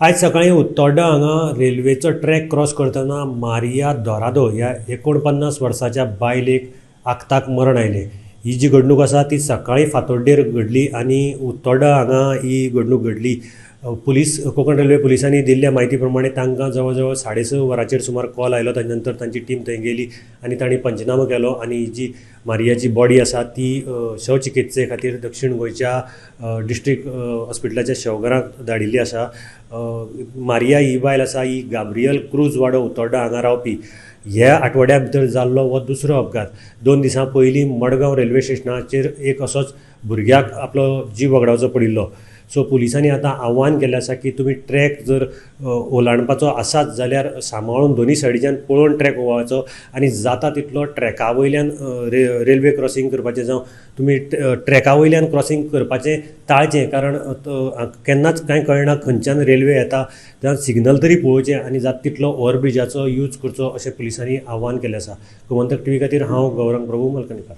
आज सकाळी उत्तोड्डा हांगा रेल्वेचो ट्रॅक क्रॉस करतना मारिया दोरादो ह्या 49 वर्साच्या बायलेक आगताक मरण आयलें. ही जी घडणूक आसा ती सकाळीं फांतोड्डेर घडली आनी उत्तोड्डा हांगा ही घडणूक घडली. पुलीस कोंकण रेल्वे पुलिसांनी दिल्ल्या म्हायती प्रमाणे तांकां जवळ जवळ 6:30 वरांचेर सुमार कॉल आयलो. ताचे नंतर तांची टीम थंय गेली आनी तांणी पंचनामो केलो आनी ही जी मारियाची बॉडी आसा ती शवचिकित्से खातीर दक्षिण गोंयच्या डिस्ट्रिक्ट हॉस्पिटलाच्या शवघराक धाडिल्ली आसा. मारिया ही बायल आसा ही गाब्रियल क्रूज वाडो उत्तोड्डा हांगा रावपी. ह्या आठवड्या भितर जाल्लो हो दुसरो अपघात. 2 दिसां पयलीं मडगांव रेल्वे स्टेशनाचेर एक असोच भुरग्याक आपलो जीव वगडावचो पडिल्लो. सो पुलिसांनी आतां आव्हान केल्लें आसा की तुमी ट्रॅक जर ओलांडपाचो आसात जाल्यार सांबाळून दोनी सायडीच्यान पळोवन ट्रॅक ओवाळचो आनी जाता तितलो ट्रॅका वयल्यान रेल्वे क्रॉसींग करपाचें जावं तुमी ट्रॅका वयल्यान क्रॉसींग करपाचें टाळचें. कारण केन्नाच कांय कळना खंयच्यान रेल्वे येता जावं सिग्नल तरी पळोवचें आनी जाता तितलो ओव्हरब्रिजाचो यूज करचो अशें पुलिसांनी आव्हान केल्लें आसा. गोमंतक टीव्ही खातीर हांव गौरंग प्रभू मलकणीकर.